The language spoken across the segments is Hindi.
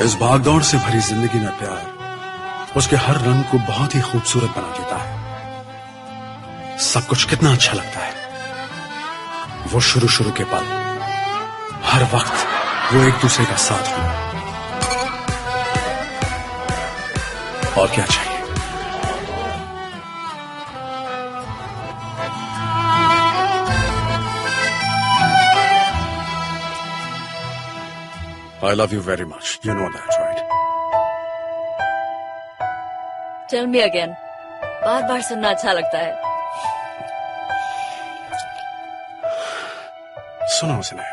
इस भागदौड़ से भरी जिंदगी में प्यार उसके हर रंग को बहुत ही खूबसूरत बना देता है। सब कुछ कितना अच्छा लगता है। वो शुरू शुरू के पल, हर वक्त वो एक दूसरे का साथ हो, और क्या चाहिए। I love you very much. You know that, right? Tell me again. बार बार सुनना अच्छा लगता है। सुनो उसने,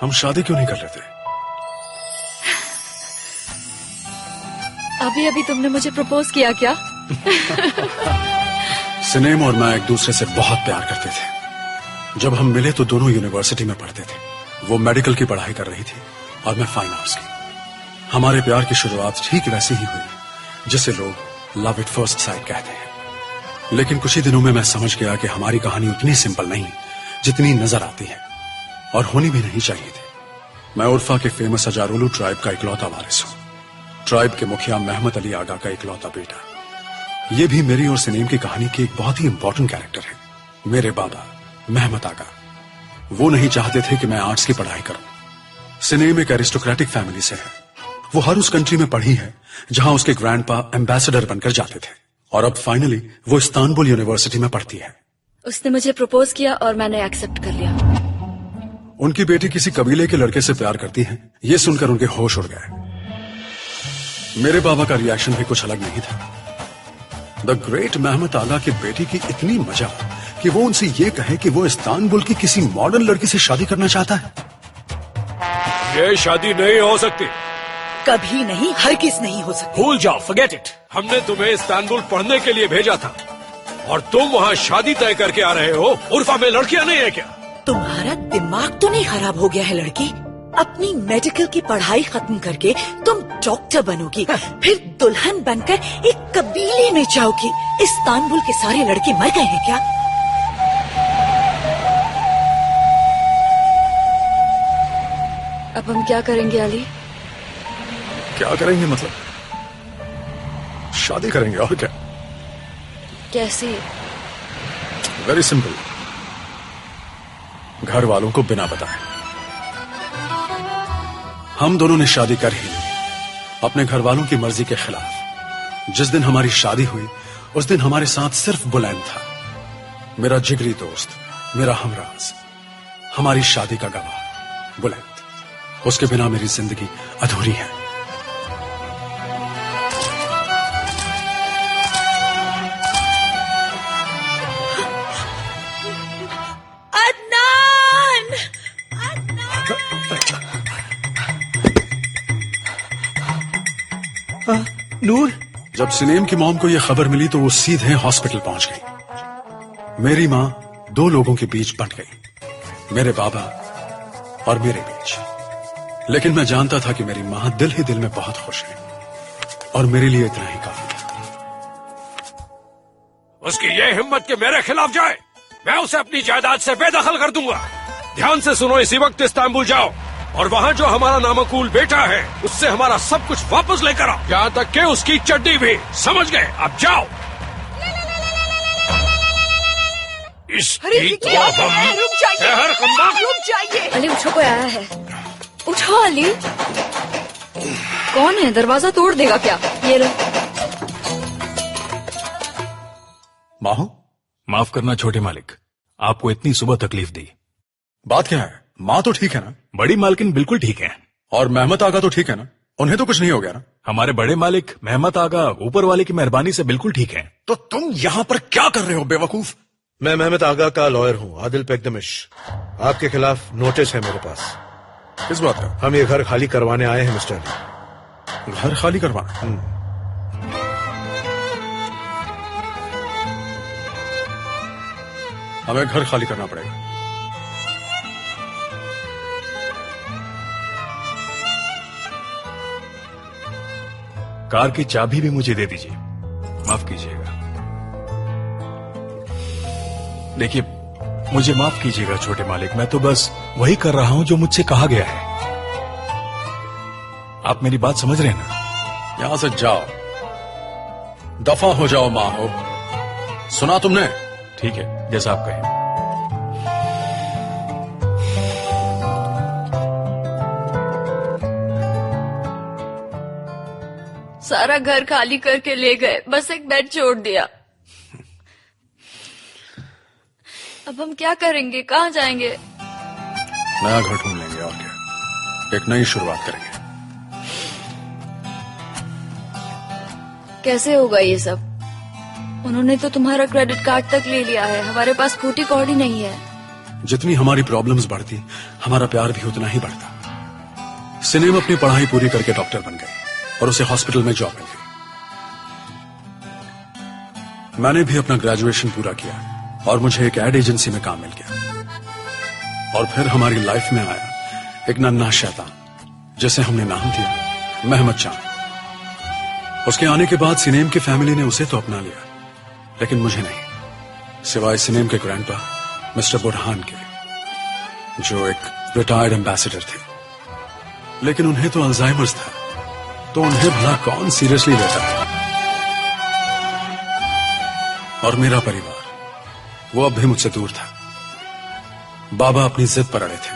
हम शादी क्यों नहीं कर लेते? अभी अभी तुमने मुझे प्रपोज किया क्या? सिनेम और मैं एक दूसरे से बहुत प्यार करते थे। जब हम मिले तो दोनों यूनिवर्सिटी में पढ़ते थे। वो मेडिकल की पढ़ाई कर रही थी और मैं फाइन आर्ट्स की। हमारे प्यार की शुरुआत ठीक वैसे ही हुई जिसे लोग लव एट फर्स्ट साइट कहते हैं। लेकिन कुछ ही दिनों में मैं समझ गया कि हमारी कहानी उतनी सिंपल नहीं जितनी नजर आती है, और होनी भी नहीं चाहिए थी। मैं उर्फा के फेमस हजारोलू ट्राइब का इकलौता वारिस हूं। ट्राइब के मुखिया मेहमत अली आगा का इकलौता बेटा। ये भी मेरी और सिनेम की कहानी के एक बहुत ही इंपॉर्टेंट कैरेक्टर है। मेरे बाबा मेहमत आगा, वो नहीं चाहते थे कि मैं आर्ट्स की पढ़ाई करूं। सिनेम एक एरिस्टोक्रेटिक फैमिली से है। वो हर उस कंट्री में पढ़ी है जहां उसके ग्रैंडपा एम्बेसडर बनकर जाते थे, और अब फाइनली वो इस्तांबुल यूनिवर्सिटी में पढ़ती है। उसने मुझे प्रपोज किया और मैंने एक्सेप्ट कर लिया। उनकी बेटी किसी कबीले के लड़के से प्यार करती है, ये सुनकर उनके होश उड़ गए। मेरे बाबा का रिएक्शन भी कुछ अलग नहीं था। द ग्रेट मेहमत आगा की बेटी की इतनी मजा कि वो उनसे ये कहे कि वो इस्तांबुल की किसी मॉडर्न लड़की से शादी करना चाहता है। ये शादी नहीं हो सकती। कभी नहीं, हरगिज नहीं हो सकती। भूल जाओ, फॉरगेट इट। हमने तुम्हें इस्तांबुल पढ़ने के लिए भेजा था और तुम वहाँ शादी तय करके आ रहे हो। उर्फा में लड़कियां नहीं है क्या? तुम्हारा दिमाग तो नहीं खराब हो गया है लड़की? अपनी मेडिकल की पढ़ाई खत्म करके तुम डॉक्टर बनोगी, फिर दुल्हन बनकर एक कबीले में जाओगी। इस्तांबुल के सारे लड़के मर गए हैं क्या? अब हम क्या करेंगे अली? क्या करेंगे मतलब? शादी करेंगे, और क्या। कैसे? Very simple. घर वालों को बिना बताए। हम दोनों ने शादी कर ही ली, अपने घर वालों की मर्जी के खिलाफ। जिस दिन हमारी शादी हुई उस दिन हमारे साथ सिर्फ बुलैन था, मेरा जिगरी दोस्त, मेरा हमराज, हमारी शादी का गवाह बुलैन। उसके बिना मेरी जिंदगी अधूरी है। अदनान! नूर, जब सिनेम की मॉम को यह खबर मिली तो वो सीधे हॉस्पिटल पहुंच गई। मेरी मां दो लोगों के बीच बंट गई, मेरे बाबा और मेरे बीच। लेकिन मैं जानता था कि मेरी मां दिल ही दिल में बहुत खुश है, और मेरे लिए इतना ही काफी था। उसकी ये हिम्मत कि मेरे खिलाफ जाए, मैं उसे अपनी जायदाद से बेदखल कर दूंगा। ध्यान से सुनो, इसी वक्त इस्तांबुल जाओ और वहाँ जो हमारा नामकूल बेटा है उससे हमारा सब कुछ वापस लेकर आओ, यहाँ तक कि उसकी चड्डी भी। समझ गए? अब जाओ। अरे क्या है? रुक जाइए, रुक जाइए। अली उठो, कोई आया है। उठो अली। कौन है? दरवाजा तोड़ देगा क्या? ये लो। माहू, माफ करना छोटे मालिक, आपको इतनी सुबह तकलीफ दी। बात क्या है? माँ तो ठीक है ना? बड़ी मालकिन बिल्कुल ठीक है। और मेहमत आगा तो ठीक है ना? उन्हें तो कुछ नहीं हो गया ना? हमारे बड़े मालिक मेहमत आगा ऊपर वाले की मेहरबानी से बिल्कुल ठीक है। तो तुम यहाँ पर क्या कर रहे हो बेवकूफ? मैं मेहमत आगा का लॉयर हूँ, आदिल पेगदमिश। आपके खिलाफ नोटिस है मेरे पास। किस बात का? हम ये घर खाली करवाने आए हैं मिस्टर अली। घर खाली करवाना? हमें घर खाली करना पड़ेगा। कार की चाबी भी मुझे दे दीजिए। माफ कीजिएगा। देखिए, मुझे माफ कीजिएगा छोटे मालिक, मैं तो बस वही कर रहा हूं जो मुझसे कहा गया है। आप मेरी बात समझ रहे हैं ना? यहां से जाओ, दफा हो जाओ माँ हो। सुना तुमने? ठीक है, जैसा आप कहें। सारा घर खाली करके ले गए, बस एक बेड छोड़ दिया। अब हम क्या करेंगे, कहाँ जाएंगे? नया घर ढूंढ लेंगे और क्या, एक नई शुरुआत करेंगे। कैसे होगा ये सब? उन्होंने तो तुम्हारा क्रेडिट कार्ड तक ले लिया है, हमारे पास फूटी कौड़ी नहीं है। जितनी हमारी प्रॉब्लम्स बढ़ती, हमारा प्यार भी उतना ही बढ़ता। सिनेम अपनी पढ़ाई पूरी करके डॉक्टर बन गए और उसे हॉस्पिटल में जॉब मिल गई। मैंने भी अपना ग्रेजुएशन पूरा किया और मुझे एक एड एजेंसी में काम मिल गया। और फिर हमारी लाइफ में आया एक नन्हा शैतान, जिसे हमने नाम दिया मेहमद चांद। उसके आने के बाद सिनेम की फैमिली ने उसे तो अपना लिया, लेकिन मुझे नहीं, सिवाय सिनेम के ग्रैंडपा मिस्टर बुरहान के, जो एक रिटायर्ड एम्बेसडर थे। लेकिन उन्हें तो अल्जाइमर्स था, तो उन्हें भला कौन सीरियसली लेता है। और मेरा परिवार, वो अब भी मुझसे दूर था। बाबा अपनी जिद पर अड़े थे।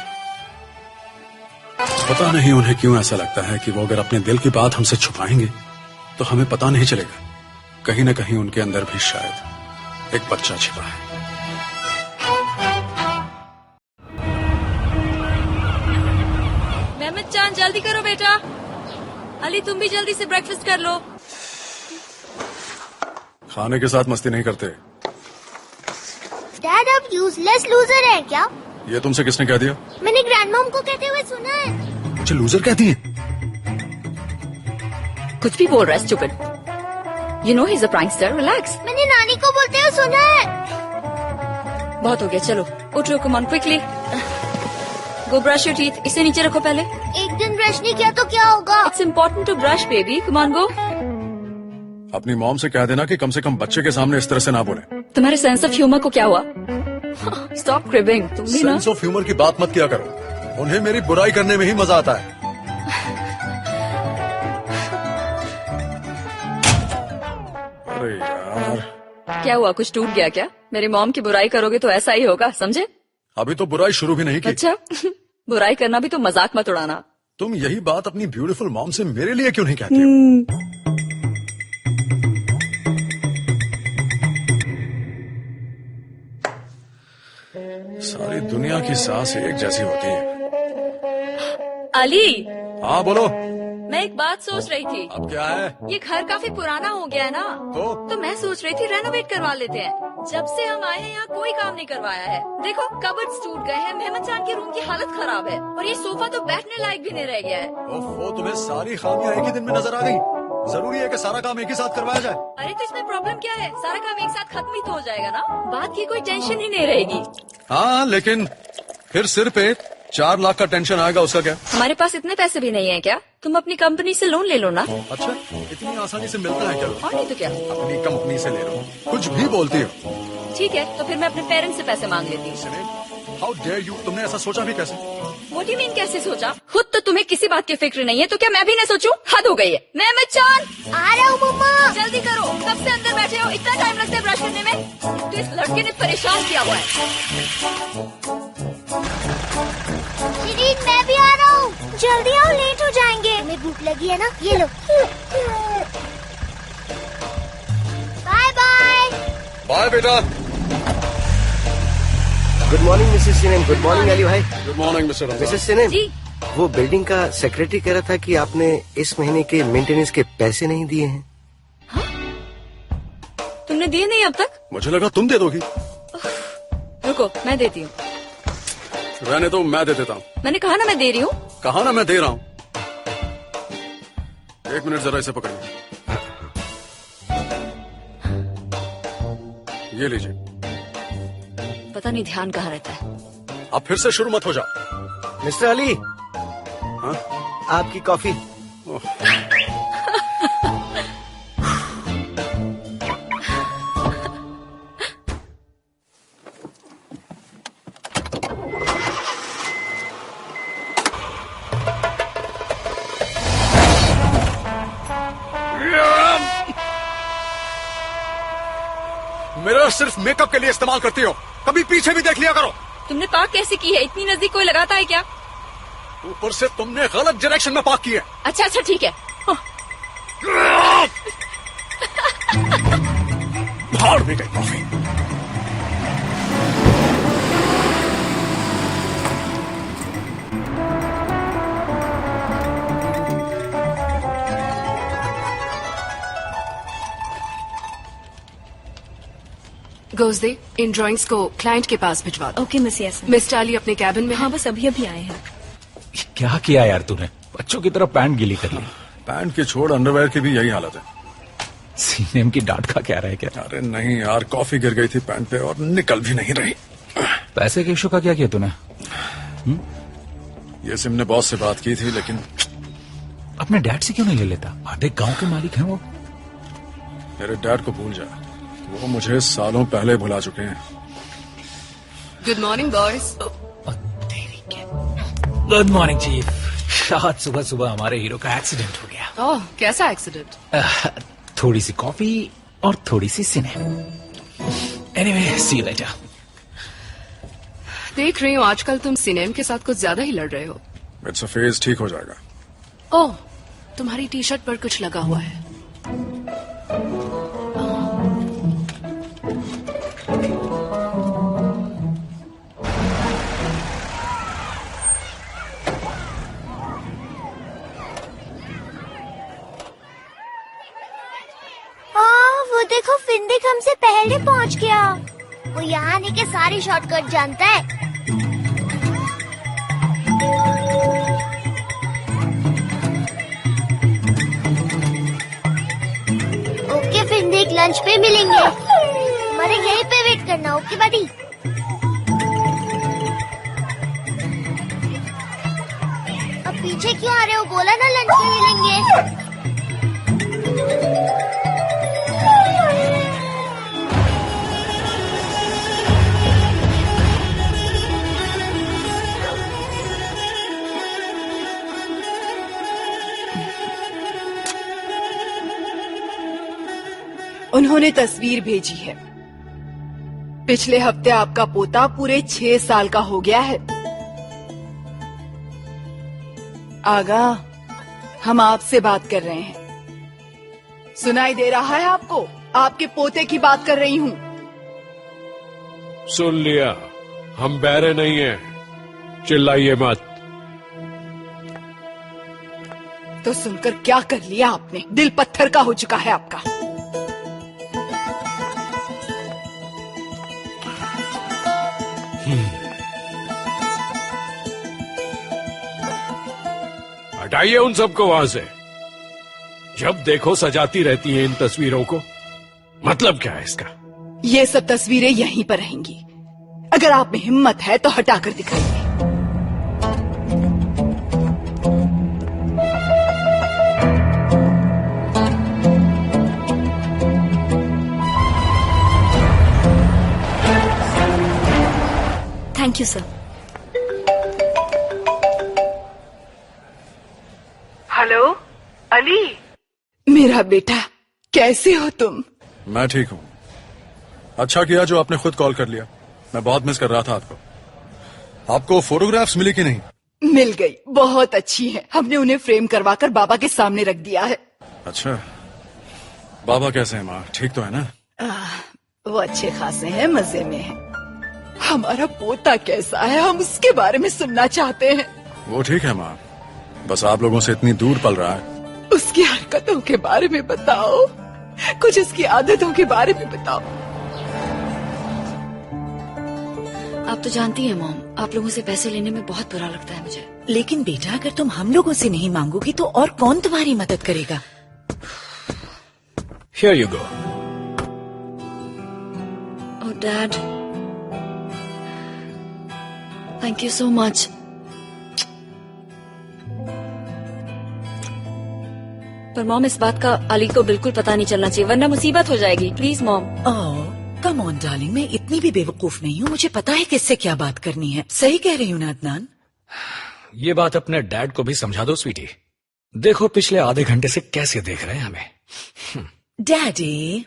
पता नहीं उन्हें क्यों ऐसा लगता है कि वो अगर अपने दिल की बात हमसे छुपाएंगे तो हमें पता नहीं चलेगा। कहीं ना कहीं उनके अंदर भी शायद एक बच्चा छिपा है। मेहमद चांद, जल्दी करो बेटा। अली, तुम भी जल्दी से ब्रेकफास्ट कर लो। खाने के साथ मस्ती नहीं करते। डैड, आप यूजलेस लूजर हैं क्या? ये तुमसे किसने कह दिया? मैंने ग्रैंडमॉम को कहते हुए सुना है। मुझे लूजर कहती है? कुछ भी बोल रहा है, stupid. You know he is a prankster, relax. मैंने नानी को बोलते हुए सुना है। बहुत हो गया, चलो उठो, come on quickly. Go brush your teeth. इसे नीचे रखो पहले। एक दिन ब्रश नहीं किया तो क्या होगा? It's important to brush baby, come on go. अपनी मॉम से कह देना कि कम से कम बच्चे के सामने इस तरह से ना बोले। तुम्हारे सेंस ऑफ ह्यूमर को क्या हुआ? स्टॉप क्रिबिंग, तुम भी ना। सेंस ऑफ ह्यूमर की बात मत किया करो, उन्हें मेरी बुराई करने में ही मजा आता है। अरे यार, क्या हुआ, कुछ टूट गया क्या? मेरी मॉम की बुराई करोगे तो ऐसा ही होगा, समझे? अभी तो बुराई शुरू भी नहीं की। अच्छा बुराई करना भी तो मजाक मत उड़ाना। तुम यही बात अपनी ब्यूटीफुल मॉम से मेरे लिए क्यों नहीं कहती हो? सारी दुनिया की सांस एक जैसी होती है। अली, हाँ बोलो। मैं एक बात सोच रही थी। अब क्या है? ये घर काफी पुराना हो गया है ना, तो मैं सोच रही थी रेनोवेट करवा लेते हैं। जब से हम आए हैं यहाँ कोई काम नहीं करवाया है। देखो, कबर्ड्स टूट गए हैं, मेहमद चांद के रूम की हालत खराब है, और ये सोफा तो बैठने लायक भी नहीं रह गया है। ओफो, तुम्हें सारी खामियां एक ही दिन में नजर आ गई। जरूरी है कि सारा काम एक ही साथ करवाया जाए। अरे तो इसमें प्रॉब्लम क्या है? सारा काम एक साथ खत्म ही तो हो जाएगा ना, बात की कोई टेंशन ही नहीं रहेगी। हाँ, लेकिन फिर सिर पे 4 लाख का टेंशन आएगा, उसका क्या? हमारे पास इतने पैसे भी नहीं है क्या? तुम अपनी कंपनी से लोन ले लो ना। अच्छा, इतनी आसानी से मिलता है क्या? और नहीं तो क्या। अपनी कंपनी से ले लो, कुछ भी बोलती हो। ठीक है, तो फिर मैं अपने पेरेंट्स से पैसे मांग लेती हूँ। हाउ डेयर यू, तुमने ऐसा सोचा भी कैसे? What do you mean कैसे सोचा? खुद तो तुम्हें किसी बात की फिक्र नहीं है, तो क्या मैं भी न सोचूं? हद हो गई है। मेहमद चांद, आ रहा हूँ मम्मा। जल्दी करो, कब से अंदर बैठे हो? इतना टाइम लगता है ब्रश करने में? तो इस लड़के ने परेशान किया हुआ है। शिरीन, मैं भी आ रहा हूँ। जल्दी आओ, लेट हो जाएंगे। हमें भूख लगी है ना, ये लो। Bye bye. बाय बेटा। गुड मॉर्निंग मिसेस सिनेम। गुड मॉर्निंग अली भाई। गुड मॉर्निंग मिस्टर मिसेस सिनेम, जी। वो बिल्डिंग का सेक्रेटरी कह रहा था कि आपने इस महीने के मेंटेनेंस के पैसे नहीं दिए हैं। तुमने दिए नहीं अब तक? मुझे लगा तुम दे दोगी। रुको, मैं देती हूँ। रहने दो, मैं दे देता हूँ। मैंने कहा ना मैं दे रही हूँ। कहा ना मैं दे रहा हूँ। 1 मिनट, जरा इसे पकड़िए। ये लीजिए। पता नहीं ध्यान कहाँ रहता है। अब फिर से शुरू मत हो जाओ। मिस्टर अली, हाँ? आपकी कॉफी। मिरर सिर्फ मेकअप के लिए इस्तेमाल करती हो, कभी पीछे भी देख लिया करो। तुमने पार्क कैसे की है? इतनी नजदीक कोई लगाता है क्या? ऊपर से तुमने गलत डायरेक्शन में पार्क की है। अच्छा अच्छा ठीक है। भाड़ में गई कॉफी। गोजदे, इन ड्राइंग्स को क्लाइंट के पास भिजवा दो। Okay miss yes. मिस टाली अपने कैबिन में। हाँ बस अभी अभी आए हैं। क्या किया यार तूने? बच्चों की तरह पैंट गीली कर ली। पैंट की छोड़ अंडरवेयर की भी यही हालत है। सीनेम की डांट का क्या रहे क्या? अरे नहीं यार, कॉफी गिर गई थी पैंट पे और निकल भी नहीं रही। पैसे के इशू का क्या किया तूने? ये सिम ने बॉस से बात की थी, लेकिन अपने डैड से क्यों नहीं ले लेता? आधे गांव के मालिक हैं वो। मेरे डैड को भूल जा, वो मुझे सालों पहले भुला चुके हैं। Good morning boys. Good morning chief. आज सुबह सुबह हमारे हीरो का एक्सीडेंट हो गया। ओह, कैसा एक्सीडेंट? थोड़ी सी कॉफी और थोड़ी सी सिनेम। Anyway, see you later. देख रही हूँ आजकल तुम सिनेम के साथ कुछ ज्यादा ही लड़ रहे हो। इट्स अ फेज, ठीक हो जाएगा। ओह, तुम्हारी टी शर्ट पर कुछ लगा हुआ है। वो देखो, फिंदिक हमसे पहले पहुंच गया। वो यहाँ आने के सारे शॉर्टकट जानता है। ओके फिंदिक, लंच पे मिलेंगे। हमारे यहीं पे वेट करना। ओके बडी। अब पीछे क्यों आ रहे हो? बोला ना लंच पे मिलेंगे। उन्होंने तस्वीर भेजी है। पिछले हफ्ते आपका पोता पूरे 6 साल का हो गया है। आगा, हम आपसे बात कर रहे हैं। सुनाई दे रहा है आपको? आपके पोते की बात कर रही हूँ। सुन लिया, हम बहरे नहीं हैं, चिल्लाइए मत। तो सुनकर क्या कर लिया आपने? दिल पत्थर का हो चुका है आपका। हटाइए उन सबको वहां से। जब देखो सजाती रहती हैं इन तस्वीरों को। मतलब क्या है इसका? ये सब तस्वीरें यहीं पर रहेंगी। अगर आप में हिम्मत है तो हटाकर दिखाइए। Thank you sir. Hello Ali, मेरा बेटा, कैसे हो तुम? मैं ठीक हूँ। अच्छा किया जो आपने खुद कॉल कर लिया, मैं बहुत मिस कर रहा था आपको। आपको फोटोग्राफ्स मिली कि नहीं? मिल गई, बहुत अच्छी है। हमने उन्हें फ्रेम करवाकर बाबा के सामने रख दिया है। अच्छा, बाबा कैसे हैं माँ? ठीक तो है ना? वो अच्छे खासे हैं, मजे में हैं। हमारा पोता कैसा है, हम उसके बारे में सुनना चाहते हैं। वो ठीक है माँ, बस आप लोगों से इतनी दूर पल रहा है। उसकी हरकतों के बारे में बताओ, कुछ उसकी आदतों के बारे में बताओ। आप तो जानती हैं मॉम, आप लोगों से पैसे लेने में बहुत बुरा लगता है मुझे। लेकिन बेटा, अगर तुम हम लोगों से नहीं मांगोगी तो और कौन तुम्हारी मदद करेगा? Here you go. Oh, Dad. Thank you so much. पर मॉम, इस बात का अली को बिल्कुल पता नहीं चलना चाहिए, वरना मुसीबत हो जाएगी। Please mom. Come on darling, मैं इतनी भी बेवकूफ नहीं हूँ। मुझे पता है किससे क्या बात करनी है। सही कह रही हूँ ना अदनान? ये बात अपने डैड को भी समझा दो स्वीटी। देखो पिछले आधे घंटे से कैसे देख रहे हैं हमें। डैडी,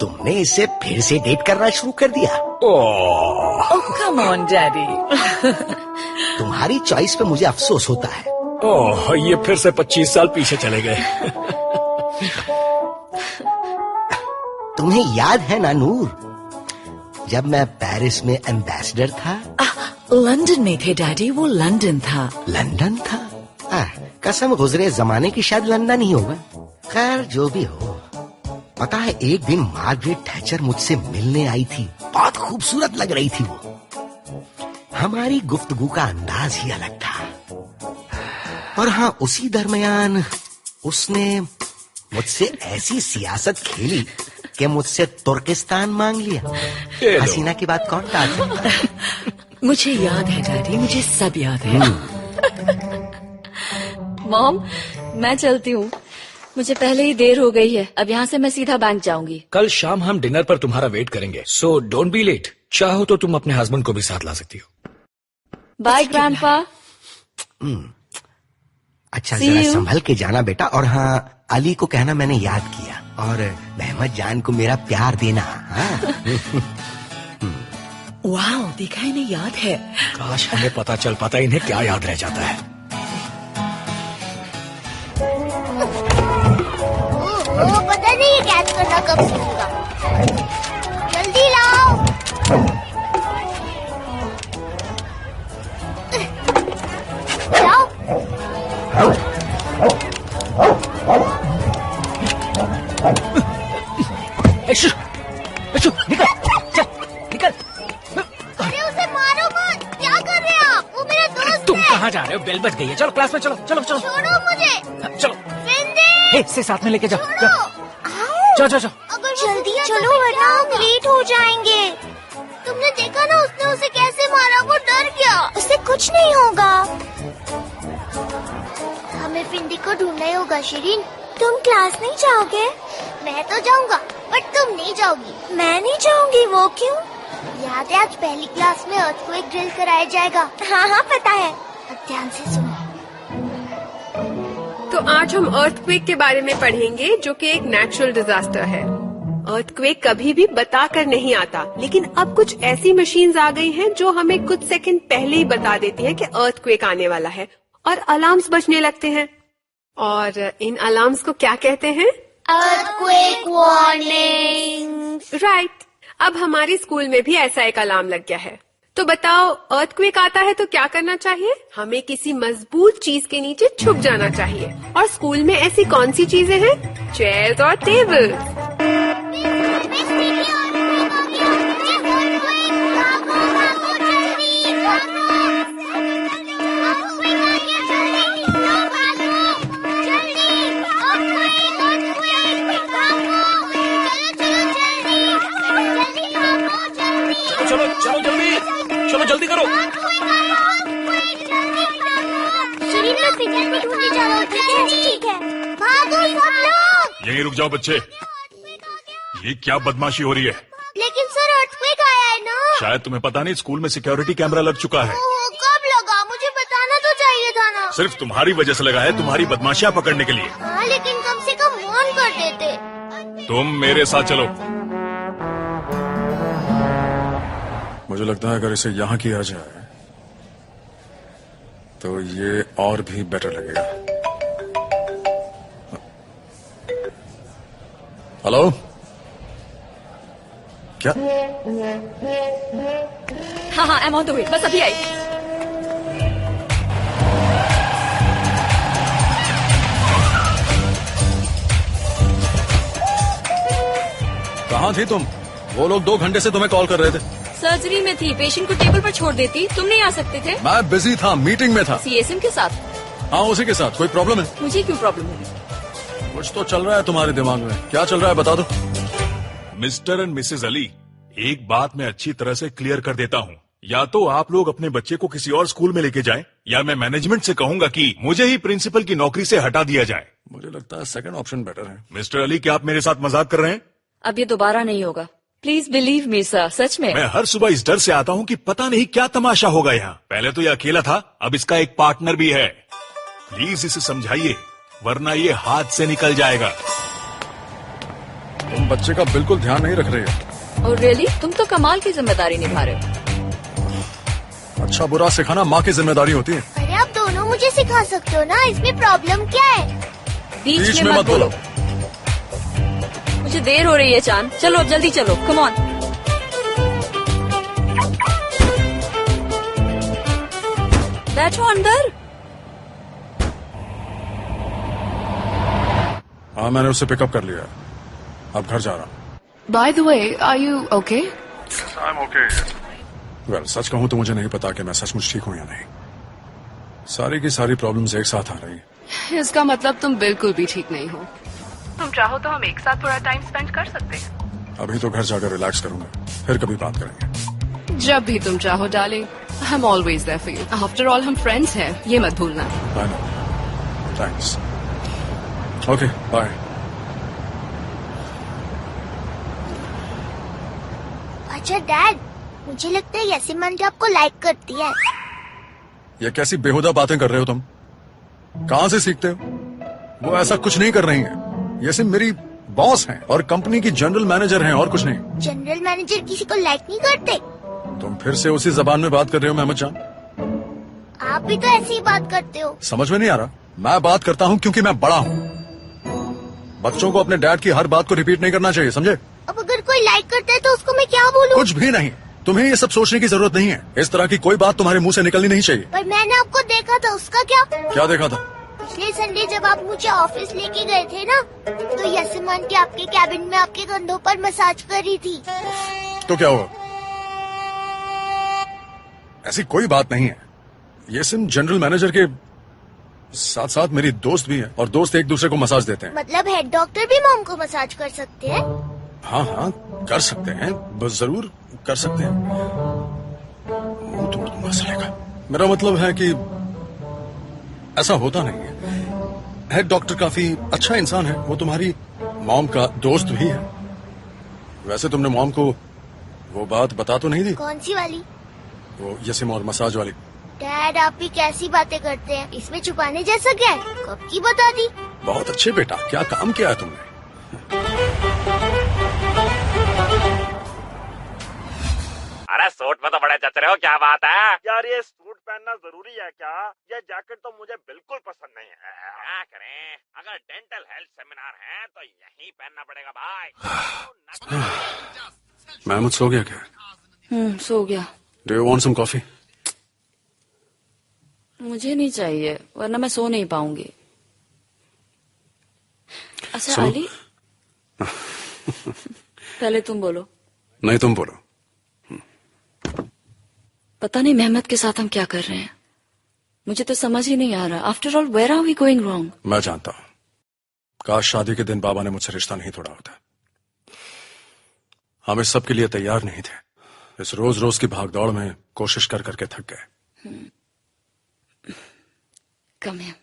तुमने इसे फिर से डेट करना शुरू कर दिया? ओह कम ऑन डैडी। तुम्हारी चॉइस पे मुझे अफसोस होता है। ओह, ये फिर से 25 साल पीछे चले गए। तुम्हें याद है ना नूर, जब मैं पेरिस में एम्बेसडर था? लंदन में थे डैडी, वो लंदन था। लंदन था? कसम गुजरे जमाने की शायद लंदन ही होगा। खैर जो भी हो, पता है एक दिन मार्गरेट थैचर मुझसे मिलने आई थी। बहुत खूबसूरत लग रही थी वो। हमारी गुफ्तगू का अंदाज ही अलग था। और हाँ, उसी दरमियान उसने मुझसे ऐसी सियासत खेली कि मुझसे तुर्किस्तान मांग लिया। हसीना की बात कौन टालता? मुझे याद है डैडी, मुझे सब याद है। मॉम, मैं चलती हूँ, मुझे पहले ही देर हो गई है। अब यहाँ से मैं सीधा बैंक जाऊंगी। कल शाम हम डिनर पर तुम्हारा वेट करेंगे, सो डोंट बी लेट। चाहो तो तुम अपने हस्बैंड को भी साथ ला सकती हो। Bye grandpa. अच्छा, See जरा you. संभल के जाना बेटा। और हाँ, अली को कहना मैंने याद किया, और महमद जान को मेरा प्यार देना। हाँ? वाह, देखा इन्हें याद है। काश हमें पता चल पाता इन्हें क्या याद रह जाता है। पता नहीं ये कैच करना कब सीखेगा। जल्दी लाओ। लाओ। निकल, चल, निकल। अरे उसे मारो मत, क्या कर रहे हैं आप? वो मेरा दोस्त तुम है। कहाँ जा रहे हो? बेल बज गई है। चलो क्लास में, चलो चलो चलो। छोड़ो मुझे। चलो, फिंदी, इसे साथ में लेके जाओ। छोड़ो। जाओ। अगर जल्दी चलो वरना हम लेट हो जाएंगे। तुमने देखा ना उसने उसे कैसे मारा? वो डर गया। उससे कुछ नहीं होगा। हमें फिंदी को ढूंढना ही होगा। शिरीन, तुम क्लास नहीं जाओगे? मैं तो जाऊंगा, बट तुम नहीं जाओगी। मैं नहीं जाऊंगी। वो क्यों? याद है आज पहली क्लास में अर्थक्वेक ड्रिल कराया जाएगा। हाँ पता है। अब ध्यान से सुनो। तो आज हम अर्थक्वेक के बारे में पढ़ेंगे, जो कि एक नेचुरल डिजास्टर है। अर्थक्वेक कभी भी बता कर नहीं आता, लेकिन अब कुछ ऐसी मशीन्स आ गई हैं जो हमें कुछ सेकंड पहले ही बता देती हैं कि अर्थक्वेक आने वाला है, और अलार्म्स बजने लगते हैं। और इन अलार्म्स को क्या कहते हैं? Earthquake warning. राइट। अब हमारे स्कूल में भी ऐसा एक अलार्म लग गया है। तो बताओ, अर्थक्वेक आता है तो क्या करना चाहिए? हमें किसी मजबूत चीज के नीचे छुप जाना चाहिए। और स्कूल में ऐसी कौन सी चीजें हैं? चेयर्स और टेबल। चलो चलो जल्दी, चलो जल्दी करो। शरीर में फिंगर में ढूंढने जा रहा हूँ। ठीक है, भागो सब लोग। यहीं रुक जाओ बच्चे, ये क्या बदमाशी हो रही है? लेकिन सर अर्थक्वेक आया है ना। शायद तुम्हें पता नहीं, स्कूल में सिक्योरिटी कैमरा लग चुका है। ओह, कब लगा? मुझे बताना तो चाहिए था ना। सिर्फ तुम्हारी वजह से लगा है, तुम्हारी बदमाशियां पकड़ने के लिए। हाँ, लेकिन कम से कम ऑन कर देते। तुम मेरे साथ चलो। मुझे लगता है अगर इसे यहाँ किया जाए तो ये और भी बेटर लगेगा। हेलो, क्या? हाँ, I am on the way, बस अभी आई। कहाँ थी तुम? वो लोग 2 घंटे से तुम्हें कॉल कर रहे थे। सर्जरी में थी, पेशेंट को टेबल पर छोड़ देती। तुम नहीं आ सकते थे? मैं बिजी था, मीटिंग में था। सीएसएम के साथ? हाँ, उसी के साथ। कोई प्रॉब्लम है? मुझे क्यों प्रॉब्लम होगी? कुछ तो चल रहा है तुम्हारे दिमाग में। क्या चल रहा है बता दो। मिस्टर एंड मिसेज अली, एक बात मैं अच्छी तरह से क्लियर कर देता हूँ। या तो आप लोग अपने बच्चे को किसी और स्कूल में लेके जाएं, या मैं मैनेजमेंट से कहूंगा कि मुझे ही प्रिंसिपल की नौकरी से हटा दिया जाए। मुझे लगता है सेकंड ऑप्शन बेटर है। मिस्टर अली, क्या आप मेरे साथ मजाक कर रहे हैं? अब ये दोबारा नहीं होगा। प्लीज बिलीव मी सर, सच में। मैं हर सुबह इस डर से आता हूँ कि पता नहीं क्या तमाशा होगा यहाँ। पहले तो ये अकेला था, अब इसका एक पार्टनर भी है। प्लीज इसे समझाइए, वरना ये हाथ से निकल जाएगा। तुम बच्चे का बिल्कुल ध्यान नहीं रख रही हो। और रियली तुम तो कमाल की जिम्मेदारी निभा रहे हो। अच्छा बुरा सिखाना माँ की जिम्मेदारी होती है। अरे आप दोनों मुझे सिखा सकते हो ना, इसमें प्रॉब्लम क्या है? बीच में मत बोलो। मुझे देर हो रही है चांद, चलो अब जल्दी चलो, कम ऑन। बैठो अंदर। हाँ मैंने उसे पिकअप कर लिया, अब घर जा रहा हूँ। By the way, are you okay? I'm okay. Well, सच कहूँ तो मुझे नहीं पता कि मैं सचमुच ठीक हूँ या नहीं। सारी की सारी प्रॉब्लम्स एक साथ आ रही हैं। इसका मतलब तुम बिल्कुल भी ठीक नहीं हो। तुम चाहो तो हम एक साथ थोड़ा टाइम स्पेंड कर सकते हैं। अभी तो घर जाकर रिलैक्स करूंगा, फिर कभी बात करेंगे। जब भी तुम चाहो darling, I'm always there for you. After all, हम फ्रेंड्स हैं, ये मत भूलना। I know. Thanks. Okay, bye. अच्छा डैड, मुझे लगता है यासिम आंटी आपको लाइक करती है। ये कैसी बेहुदा बातें कर रहे हो तुम? कहाँ से सीखते हो? वो ऐसा कुछ नहीं कर रही हैं। ये सिर्फ मेरी बॉस हैं और कंपनी की जनरल मैनेजर हैं और कुछ नहीं। जनरल मैनेजर किसी को लाइक नहीं करते। तुम फिर से उसी जबान में बात कर रहे हो मेहमद जान। आप भी तो ऐसे ही बात करते हो। समझ में नहीं आ रहा? मैं बात करता हूँ क्योंकि मैं बड़ा हूँ। बच्चों को अपने डैड की हर बात को रिपीट नहीं करना चाहिए, समझे? अब अगर कोई लाइक करता है तो उसको मैं क्या बोलूं? कुछ भी नहीं। तुम्हें ये सब सोचने की जरूरत नहीं है। इस तरह की कोई बात तुम्हारे मुंह से निकलनी नहीं चाहिए। पर मैंने आपको देखा था, उसका क्या? क्या देखा था? पिछले संडे जब आप मुझे ऑफिस लेके गए थे ना, तो यासिम आंटी आपके कैबिन में आपके कंधों पर मसाज कर रही थी। तो क्या हुआ? ऐसी कोई बात नहीं है। ये सिर्फ जनरल मैनेजर के साथ साथ मेरी दोस्त भी है और दोस्त एक दूसरे को मसाज देते हैं। मतलब हेड डॉक्टर भी मॉम को मसाज कर सकते हैं? हाँ हाँ कर सकते हैं, बस जरूर कर सकते हैं। मुंह तोड़ दूंगा साले का। मेरा मतलब है कि ऐसा होता नहीं है। हेड डॉक्टर काफी अच्छा इंसान है, वो तुम्हारी मॉम का दोस्त भी है। वैसे तुमने मॉम को वो बात बता तो नहीं दी? कौन सी वाली? वो यसिम और मसाज वाली। डैड आप भी कैसी बातें करते हैं, इसमें छुपाने जैसा क्या है? कब की बता दी? बहुत अच्छे बेटा, क्या काम किया है तुमने? अरे सूट में तो बड़े जच रहे हो, क्या बात है? यार ये सूट पहनना जरूरी है क्या? ये जैकेट तो मुझे बिल्कुल पसंद नहीं है। क्या करें, अगर डेंटल हेल्थ सेमिनार है तो यही पहनना पड़ेगा भाई। महमूद सो गया क्या? सो गया। Do you want some coffee? मुझे नहीं चाहिए, वरना मैं सो नहीं पाऊंगी। अच्छा सुनो। अली पहले तुम बोलो। नहीं तुम बोलो। पता नहीं मेहमद के साथ हम क्या कर रहे हैं, मुझे तो समझ ही नहीं आ रहा। After all where are we going wrong? मैं जानता हूँ। काश शादी के दिन बाबा ने मुझसे रिश्ता नहीं तोड़ा होता। हम इस सब के लिए तैयार नहीं थे। इस रोज रोज की भागदौड़ में कोशिश कर करके थक गए। कम है।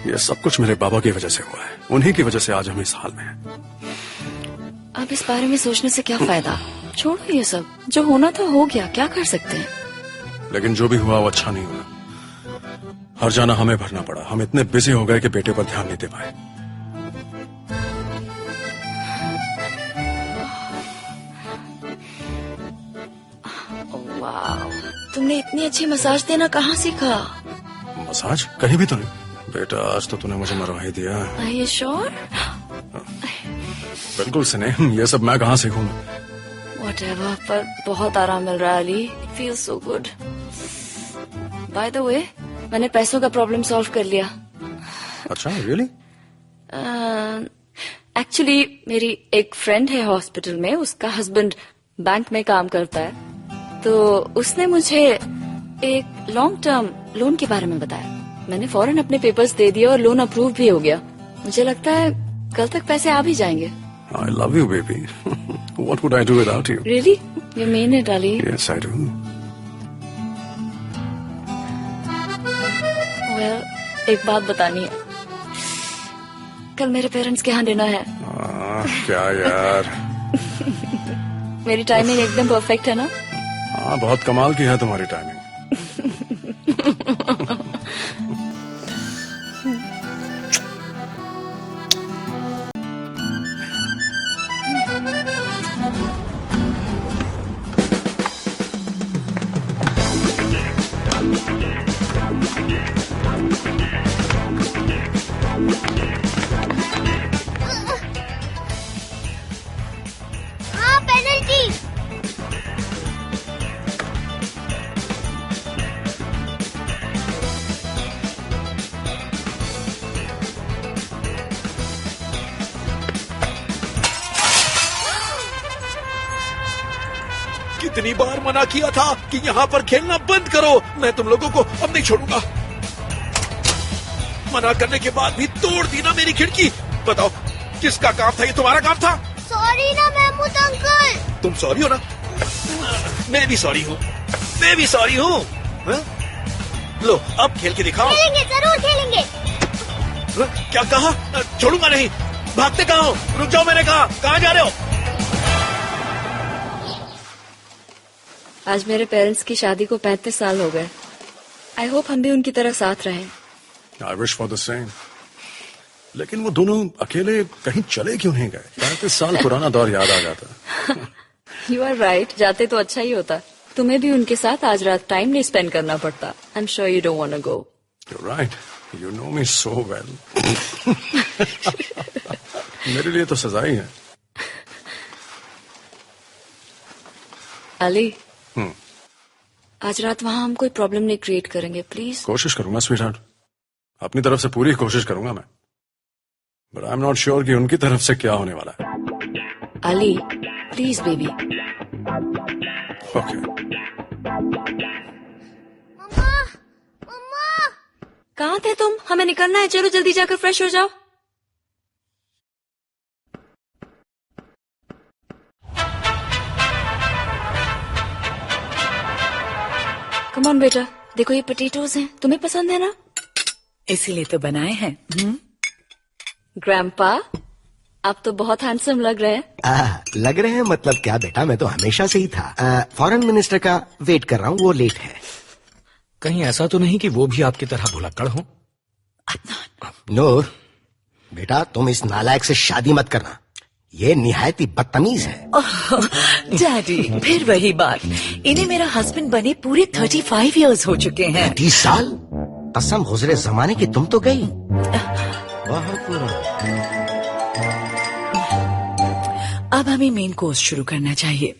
ये सब कुछ मेरे बाबा की वजह से हुआ है। उन्हीं की वजह से आज हम इस हाल में हैं। अब इस बारे में सोचने से क्या फायदा? छोड़ो ये सब, जो होना था हो गया, क्या कर सकते हैं। लेकिन जो भी हुआ वो अच्छा नहीं हुआ। हर जाना हमें भरना पड़ा। हम इतने बिजी हो गए कि बेटे पर ध्यान नहीं दे पाए। वाह, तुमने इतनी अच्छी मसाज देना कहाँ सीखा? मसाज? कहीं भी तो नहीं बेटा, आज तो तूने मुझे मरवा ही दिया। Are you sure? बिल्कुल स्नेह, ये सब मैं कहाँ सीखूंगा? Whatever, पर बहुत आराम मिल रहा है Ali. Feels so good. By the way, मैंने पैसों का प्रॉब्लम सॉल्व कर लिया। अच्छा, really? एक्चुअली मेरी एक फ्रेंड है हॉस्पिटल में, उसका हस्बैंड बैंक में काम करता है, तो उसने मुझे एक लॉन्ग टर्म लोन के बारे में बताया। मैंने फौरन अपने पेपर्स दे दिए और लोन अप्रूव भी हो गया। मुझे लगता है कल तक पैसे आ भी जाएंगे। I love you, baby. What would I do without you? Really? You mean it, Ali? Yes, I do. Well, एक बात बतानी है। कल मेरे पेरेंट्स के यहाँ डिनर है। क्या यार? मेरी टाइमिंग एकदम परफेक्ट है ना? हाँ, बहुत कमाल की है तुम्हारी टाइमिंग। हाँ, पेनल्टी। कितनी बार मना किया था कि यहाँ पर खेलना बंद करो। मैं तुम लोगों को अब नहीं छोड़ूंगा। मना करने के बाद भी तोड़ दी ना मेरी खिड़की। बताओ किसका काम था? ये तुम्हारा काम था? सॉरी ना महमूद अंकल। तुम सॉरी हो ना? मैं भी सॉरी हूँ। मैं भी सॉरी हूँ। हाँ? लो अब खेल के दिखाओ। खेलेंगे, जरूर खेलेंगे। हाँ? क्या कहा? छोड़ूंगा नहीं। भागते कहाँ हो? रुक जाओ, मैंने कहा। कहाँ जा रहे हो? आज मेरे पेरेंट्स की शादी को 35 साल हो गए। आई होप हम भी उनकी तरह साथ रहें। I wish for the same. लेकिन वो दोनों अकेले कहीं चले क्यों नहीं गए? 35 साल पुराना दौर याद आ जाता। You are right. जाते तो अच्छा ही होता। तुम्हें भी उनके साथ आज रात टाइम नहीं स्पेंड करना पड़ता। I'm sure you don't want to go. You're right. You know me so well. मेरे लिए तो सजा ही है। अली, आज रात वहाँ हम कोई प्रॉब्लम नहीं क्रिएट करेंगे, प्लीज। कोशिश करूंगा स्वीटहार्ट, अपनी तरफ से पूरी कोशिश करूंगा मैं, but I am not sure कि उनकी तरफ से क्या होने वाला है। Ali, please baby. ओके। कहाँ थे तुम? हमें निकलना है, चलो जल्दी जाकर फ्रेश हो जाओ। कम ऑन बेटा, देखो ये पोटैटोज हैं, तुम्हें पसंद है ना? इसीलिए तो बनाए हैं। ग्रैंपा, आप तो बहुत हैंडसम लग रहे हैं। लग रहे हैं मतलब क्या बेटा, मैं तो हमेशा से ही था। फॉरेन मिनिस्टर का वेट कर रहा हूँ, वो लेट है। कहीं ऐसा तो नहीं कि वो भी आपकी तरह भुलक्कड़ हो? नूर बेटा, तुम इस नालायक से शादी मत करना, ये निहायत ही बदतमीज है। डैडी, फिर वही बात। इन्हें मेरा हस्बैंड बने पूरे 35 इयर्स हो चुके हैं। 30 साल? कसम गुजरे जमाने की तुम तो गई। अब हमें मेन कोर्स शुरू करना चाहिए।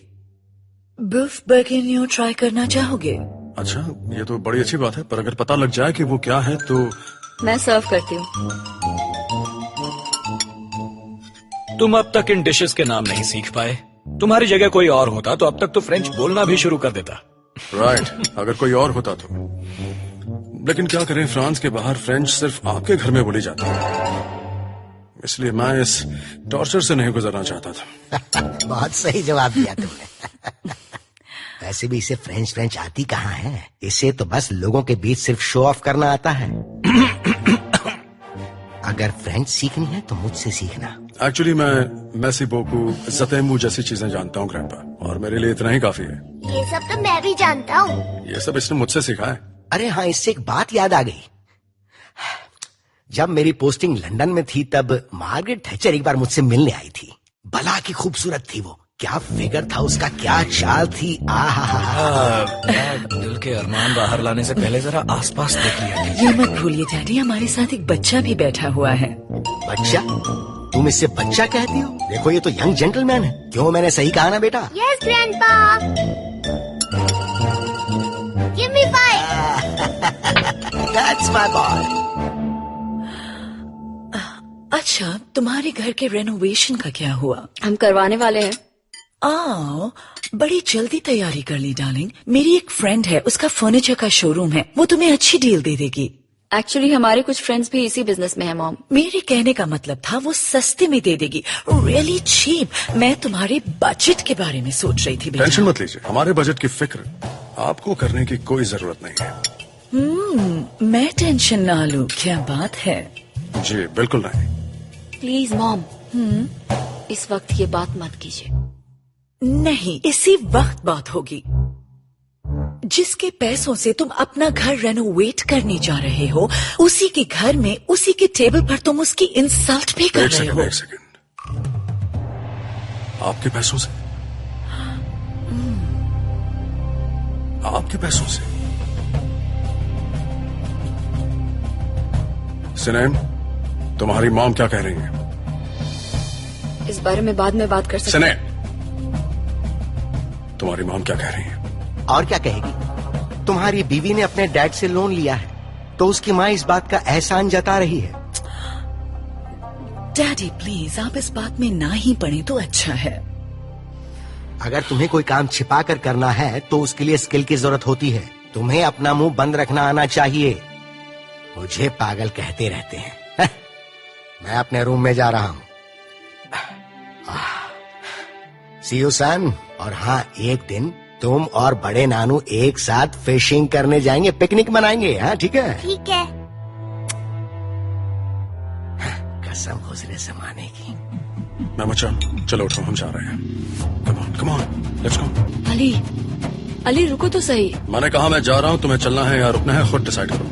बीफ बर्गिनियो ट्राई करना चाहोगे? अच्छा, ये तो बड़ी अच्छी बात है, पर अगर पता लग जाए कि वो क्या है तो। मैं सर्व करती हूँ। तुम अब तक इन डिशेस के नाम नहीं सीख पाए। तुम्हारी जगह कोई और होता तो अब तक तो फ्रेंच बोलना भी शुरू कर देता। राइट, अगर कोई और होता तो। लेकिन क्या करें, फ्रांस के बाहर फ्रेंच सिर्फ आपके घर में बोली जाती है, इसलिए मैं इस टॉर्चर से नहीं गुजरना चाहता था। बहुत सही जवाब दिया तुमने। वैसे भी इसे फ्रेंच आती कहाँ है, इसे तो बस लोगों के बीच सिर्फ शो ऑफ करना आता है। अगर फ्रेंच सीखनी है तो मुझसे सीखना। एक्चुअली मैं मेसी बोकू, ज़तेमू जैसी चीजें जानता हूँ ग्रैंपा, और मेरे लिए इतना ही काफी है। ये सब तो मैं भी जानता हूँ। ये सब इसने मुझसे सीखा है। अरे हाँ, इससे एक बात याद आ गई। जब मेरी पोस्टिंग लंदन में थी तब मार्गरेट थैचर एक बार मुझसे मिलने आई थी। भला की खूबसूरत थी वो, क्या फिगर था उसका, क्या चाल थी। दिल के अरमान बाहर लाने से पहले जरा आसपास देख लिया। ये मत भूलिए डैडी, हमारे साथ एक बच्चा भी बैठा हुआ है। बच्चा? तुम इससे बच्चा कहती हो? देखो ये तो यंग जेंटलमैन है। क्यों, मैंने सही कहा ना बेटा? Yes grandpa. Give me 5। That's my boy. अच्छा, तुम्हारे घर के रेनोवेशन का क्या हुआ? हम करवाने वाले हैं। आओ, बड़ी जल्दी तैयारी कर ली डार्लिंग। मेरी एक फ्रेंड है, उसका फर्नीचर का शोरूम है, वो तुम्हें अच्छी डील दे देगी। एक्चुअली हमारे कुछ फ्रेंड्स भी इसी बिजनेस में है मॉम। मेरे कहने का मतलब था वो सस्ते में दे देगी, रियली चीप। मैं तुम्हारे बजट के बारे में सोच रही थी बेटा। टेंशन मत लीजिए, हमारे बजट की फिक्र आपको करने की कोई जरूरत नहीं है। मैं टेंशन ना लूं, क्या बात है? जी बिल्कुल नहीं। प्लीज मॉम, इस वक्त ये बात मत कीजिए। नहीं, इसी वक्त बात होगी। जिसके पैसों से तुम अपना घर रेनोवेट करने जा रहे हो, उसी के घर में, उसी के टेबल पर तुम उसकी इंसल्ट भी कर रहे हो। एक सेकंड, आपके पैसों से? आपके पैसों से? सिनैन, तुम्हारी मॉम क्या कह रही है? इस बारे में बाद में बात कर सकते सिनैन, तुम्हारी मॉम क्या कह रही है? और क्या कहेगी? तुम्हारी बीवी ने अपने डैड से लोन लिया है, तो उसकी माँ इस बात का एहसान जता रही है। डैडी प्लीज, आप इस बात में ना ही पड़े तो अच्छा है। अगर तुम्हें कोई काम छिपा कर करना है तो उसके लिए स्किल की जरूरत होती है। तुम्हें अपना मुंह बंद रखना आना चाहिए। मुझे पागल कहते रहते हैं। मैं अपने रूम में जा रहा हूँ। सी यू सन। और हाँ, एक दिन तुम और बड़े नानू एक साथ फिशिंग करने जाएंगे, पिकनिक मनाएंगे। हाँ ठीक है? ठीक है। कसम गुजरे जमाने की। मेमोचान, चलो उठो, हम जा रहे हैं। Come on, let's go. Ali रुको तो सही। मैंने कहा मैं जा रहा हूँ, तुम्हें चलना है या रुकना है खुद डिसाइड करो।